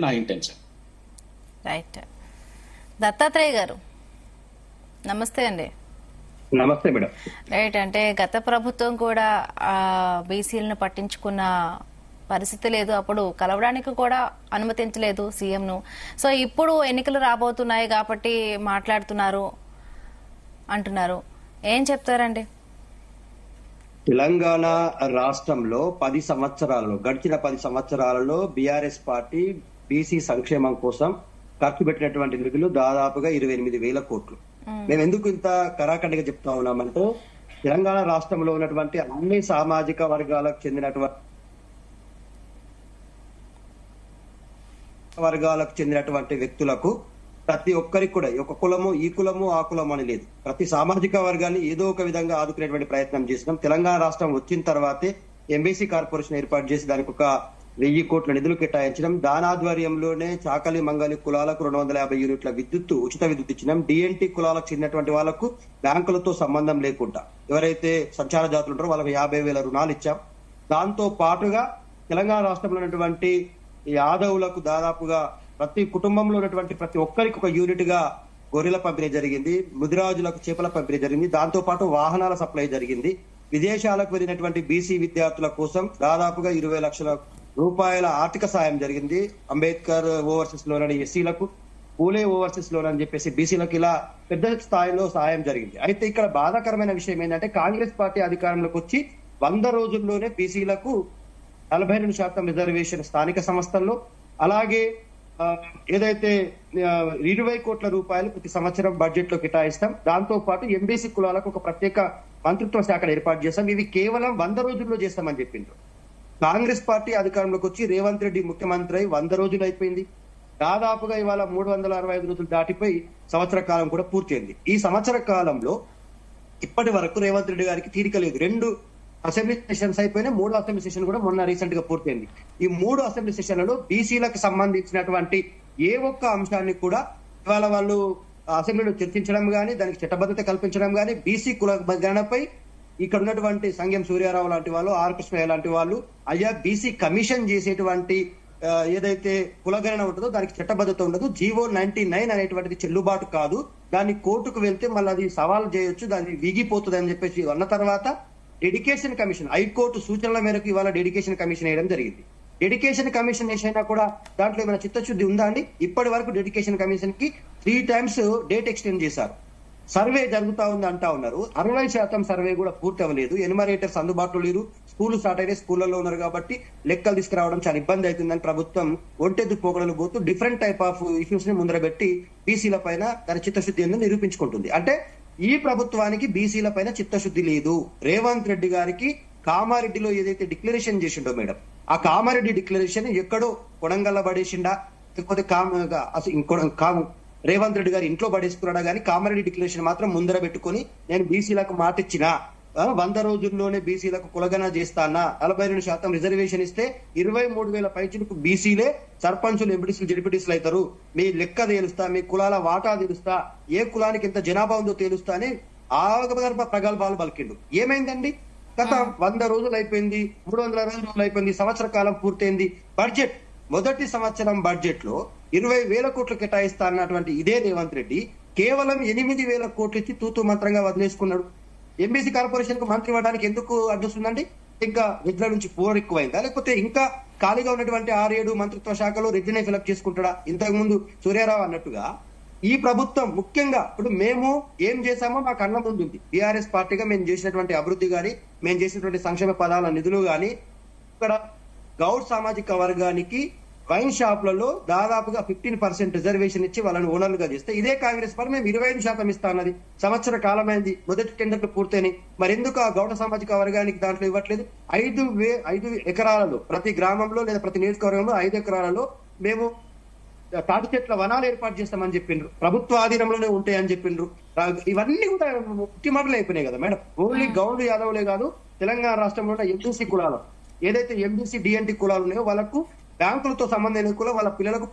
నా intention. Right. Dattatreya గారు నమస్తే అండి. నమస్తే మేడం. రైట్, అంటే గత ప్రభుత్వం కూడా బీసీలను పట్టించుకున్న పరిస్థితి లేదు, అప్పుడు కలవడానికి కూడా అనుమతించలేదు సీఎంను. సో ఇప్పుడు ఎన్నికలు రాబోతున్నాయి కాబట్టి మాట్లాడుతున్నారు అంటున్నారు, ఏం చెప్తారండి? తెలంగాణ రాష్ట్రంలో గడిచిన 10 సంవత్సరాలలో బీఆర్ఎస్ పార్టీ బీసీ సంక్షేమం కోసం ఖర్చు పెట్టినటువంటి నిధులు దాదాపుగా 28,000 కోట్లు. మేము ఎందుకు ఇంత కరాఖండిగా చెప్తా ఉన్నామంటే, తెలంగాణ రాష్ట్రంలో ఉన్నటువంటి అన్ని సామాజిక వర్గాలకు చెందినటువంటి వ్యక్తులకు ప్రతి ఒక్కరికి కూడా ఒక కులము ఈ కులము ఆ కులము అని లేదు, ప్రతి సామాజిక వర్గాన్ని ఏదో ఒక విధంగా ఆదుకునేటువంటి ప్రయత్నం చేసినాం. తెలంగాణ రాష్ట్రం వచ్చిన తర్వాతే ఎంబీసీ కార్పొరేషన్ ఏర్పాటు చేసి దానికి ఒక 1000 కోట్ల నిధులు కేటాయించడం. దానాధ్వర్యంలోనే చాకలి మంగలి కులాలకు 250 యూనిట్ల ఉచిత విద్యుత్ ఇచ్చినాం. డిఎన్టీ కులాలకు చెందినటువంటి వాళ్లకు బ్యాంకులతో సంబంధం లేకుండా ఎవరైతే సంచార జాతులు ఉంటారో వాళ్ళకి 50,000 రుణాలు ఇచ్చాం. దాంతో పాటుగా తెలంగాణ రాష్ట్రంలో ఉన్నటువంటి యాదవులకు దాదాపుగా ప్రతి కుటుంబంలో ఉన్నటువంటి ప్రతి ఒక్కరికి ఒక యూనిట్ గా గొర్రెల పంపిణీ జరిగింది. ముదిరాజులకు చేపల పంపిణీ జరిగింది. దాంతో పాటు వాహనాల సప్లై జరిగింది. విదేశాలకు వెళ్ళినటువంటి బీసీ విద్యార్థుల కోసం దాదాపుగా 20 లక్షల రూపాయల ఆర్థిక సాయం జరిగింది. అంబేద్కర్ ఓవర్సీస్ లోన్ అని ఎస్సీలకు, పూలే ఓవర్సీస్ లోన్ అని చెప్పేసి బీసీలకు, ఇలా పెద్ద స్థాయిలో సాయం జరిగింది. అయితే ఇక్కడ బాధాకరమైన విషయం ఏంటంటే, కాంగ్రెస్ పార్టీ అధికారంలోకి వచ్చి 100 రోజుల్లోనే బీసీలకు 42% రిజర్వేషన్ స్థానిక సంస్థల్లో, అలాగే ఏదైతే 20 కోట్ల రూపాయలు ప్రతి సంవత్సరం బడ్జెట్ లో కేటాయిస్తాం. దాంతో పాటు ఎంబీసీ కులాలకు ఒక ప్రత్యేక మంత్రిత్వ శాఖను ఏర్పాటు చేస్తాం. ఇవి కేవలం 100 రోజుల్లో చేస్తామని చెప్పిండ్రు. కాంగ్రెస్ పార్టీ అధికారంలోకి వచ్చి రేవంత్ రెడ్డి ముఖ్యమంత్రి అయి 100 రోజులు అయిపోయింది. దాదాపుగా ఇవాళ 365 రోజులు దాటిపోయి సంవత్సర కాలం కూడా పూర్తయింది. ఈ సంవత్సర కాలంలో ఇప్పటి వరకు రేవంత్ రెడ్డి గారికి తీరిక లేదు. 2 అసెంబ్లీ సెషన్స్ అయిపోయినా 3వ అసెంబ్లీ సెషన్ కూడా మొన్న రీసెంట్ గా పూర్తయింది. ఈ 3 అసెంబ్లీ సెషన్లలో బీసీలకు సంబంధించినటువంటి ఏ ఒక్క అంశాన్ని కూడా ఇవాళ వాళ్ళు అసెంబ్లీలో చర్చించడం గానీ, దానికి చట్టబద్ధత కల్పించడం గానీ, బీసీ కుల గణనపై ఇక్కడ ఉన్నటువంటి సంగం సూర్యారావు లాంటి వాళ్ళు, ఆర్ కృష్ణయ్య లాంటి వాళ్ళు, అయ్యా బీసీ కమిషన్ చేసేటువంటి ఏదైతే కులగణన ఉంటుందో దానికి చట్టబద్ధత ఉండదు, జీవో 99 అనేటువంటిది చెల్లుబాటు కాదు, దాన్ని కోర్టుకు వెళ్తే మళ్ళీ అది సవాల్ చేయొచ్చు, దాన్ని వీగిపోతుంది అని చెప్పేసి అన్న తర్వాత డెడికేషన్ కమిషన్, హైకోర్టు సూచనల మేరకు ఇవాళ డెడికేషన్ కమిషన్ వేయడం జరిగింది. డెడికేషన్ కమిషన్ వేసినా కూడా దాంట్లో ఏమైనా చిత్తశుద్ధి ఉందా అండి? ఇప్పటి వరకు డెడికేషన్ కమిషన్ కి 3 టైమ్స్ డేట్ ఎక్స్టెండ్ చేశారు. సర్వే జరుగుతా ఉంది అంటా ఉన్నారు. 60% సర్వే కూడా పూర్తి అవ్వలేదు. ఎన్యుమరేటర్స్ అందుబాటులో లేరు. స్కూల్ స్టార్ట్ అయితే స్కూళ్లలో ఉన్నారు కాబట్టి లెక్కలు తీసుకురావడం చాలా ఇబ్బంది అవుతుందని ప్రభుత్వం ఒంటెద్దు పోకడలు పోతూ డిఫరెంట్ టైప్ ఆఫ్ ఇష్యూస్ ని ముందర పెట్టి బీసీల పైన తన చిత్తశుద్ధి అని నిరూపించుకుంటుంది. అంటే ఈ ప్రభుత్వానికి బీసీల పైన చిత్తశుద్ధి లేదు. రేవంత్ రెడ్డి గారికి కామారెడ్డిలో ఏదైతే డిక్లరేషన్ చేసిండో మేడం, ఆ కామారెడ్డి డిక్లరేషన్ ఎక్కడో కొడంగల్ల పడేసిండా, లేకపోతే రేవంత్ రెడ్డి గారు ఇంట్లో పడేసుకున్నాడా గానీ కామారెడ్డి డిక్లరేషన్ మాత్రం ముందర పెట్టుకుని నేను బీసీలకు మాట ఇచ్చినా 100 రోజుల్లోనే బీసీలకు కులగణన చేస్తానా, 42% రిజర్వేషన్ ఇస్తే 23,000 పైచులకు బీసీలే సర్పంచులు, ఎంపీటీసీలు, జెడ్పీటీసీలు అవుతారు, మీ లెక్క తేలుస్తా, మీ కులాల వాటా తెలుస్తా, ఏ కులానికి ఎంత జనాభా ఉందో తేలుస్తా అని ప్రగల్భాలు పలికిండు. ఏమైందండి? గత 100 రోజులు అయిపోయింది, 360 రోజులు అయిపోయింది, సంవత్సర కాలం పూర్తయింది. బడ్జెట్ మొదటి సంవత్సరం బడ్జెట్ లో 20,000 కోట్లు కేటాయిస్తా అన్నటువంటి ఇదే రేవంత్ రెడ్డి కేవలం 8,000 కోట్లు ఇచ్చి తూతూ మంత్రంగా వదిలేసుకున్నాడు. ఎంబీసీ కార్పొరేషన్ కు మంత్రి ఇవ్వడానికి ఎందుకు అడ్డుస్తుందండి? ఇంకా రెడ్ల నుంచి పోర్ ఎక్కువైందా, లేకపోతే ఇంకా ఖాళీగా ఉన్నటువంటి 6-7 మంత్రిత్వ శాఖలో రెడ్డినే ఫిలప్ చేసుకుంటాడా? ఇంతకు ముందు సూర్యారావు అన్నట్టుగా ఈ ప్రభుత్వం ముఖ్యంగా ఇప్పుడు మేము ఏం చేశామో మాకు అన్న ముందు ఉంది. బీఆర్ఎస్ పార్టీగా మేము చేసినటువంటి అభివృద్ధి గాని, మేము చేసినటువంటి సంక్షేమ పదాల నిధులు గాని, ఇక్కడ గౌడ్ సామాజిక వర్గానికి వైన్ షాప్లలో దాదాపుగా 15% రిజర్వేషన్ ఇచ్చి వాళ్ళని ఓనర్లుగా చేస్తే, ఇదే కాంగ్రెస్ పార్టీ మేము 25% ఇస్తా అన్నది. సంవత్సర కాలమైంది, మొదటి టెండర్లు పూర్తయినాయి. మరి ఎందుకు ఆ గౌడ సామాజిక వర్గానికి దాంట్లో ఇవ్వట్లేదు? 5 ఎకరాలలో ప్రతి గ్రామంలో లేదా ప్రతి నియోజకవర్గంలో 5 ఎకరాలలో మేము తాటి చెట్ల వనాలు ఏర్పాటు చేస్తామని చెప్పిండ్రు, ప్రభుత్వ ఆధీనంలోనే ఉంటాయని చెప్పిండ్రు. ఇవన్నీ కూడా ముఖ్య మాటలు అయిపోయినాయి కదా మేడం. ఓన్లీ గౌండ్ యాదవులే కాదు, తెలంగాణ రాష్ట్రంలో ఉన్న ఎంబీసీ కులాలు, ఏదైతే ఎంబీసీ డిఎన్టీ కులాలు ఉన్నాయో వాళ్ళకు బ్యాంకులతో సంబంధం లేకుండా వాళ్ళ పిల్లలకు